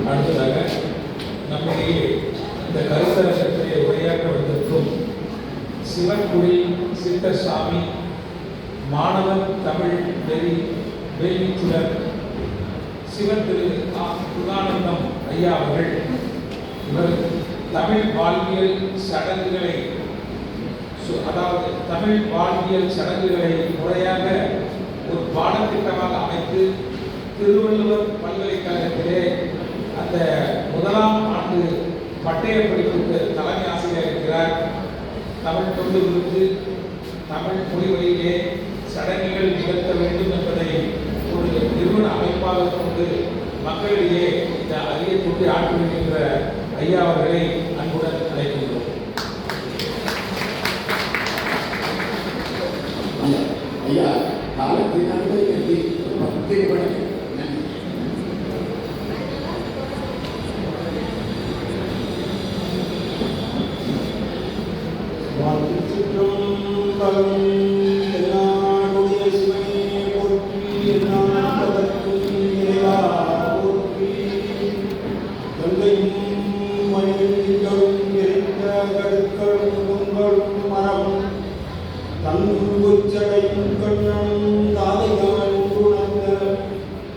அடுத்ததாக நம்முடைய இந்த கருத்தரங்கத்திலே உரையாற்ற வந்திருக்கும் சிவன்குடி சித்தசாமி மாணவன் தமிழ் வேலிச்சுடர் சிவன் திரு புதானந்தம் ஐயா அவர்கள் இவர் தமிழ் வாழ்வியல் சடங்குகளை அதாவது தமிழ் வாழ்வியல் சடங்குகளை முறையாக ஒரு பாடத்திட்டமாக அமைத்து திருவள்ளுவர் பல்கலைக்கழகத்திலே அந்த முதலாம் ஆண்டு பட்டய படிப்புக்கு தலைமை ஆசிரியர் இருக்கிறார். தமிழ் தொண்டு குறித்து தமிழ் மொழிகளிலே சடங்குகள் நிகழ்த்த வேண்டும் என்பதை ஒரு நிறுவன அமைப்பாக கொண்டு மக்களிடையே இந்த அரிய தொண்டு ஆற்றி வருகின்ற ஐயா அவர்களை அன்புடன் அழைக்கின்றோம். ஐயா காலத்தினாலே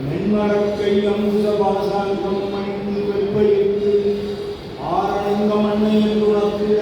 மென்மடக்கை அமுத பாசாங்கம் மணிந்து வெப்பையிட்டு ஆரணங்க மண்ணை என்று உணர்த்திட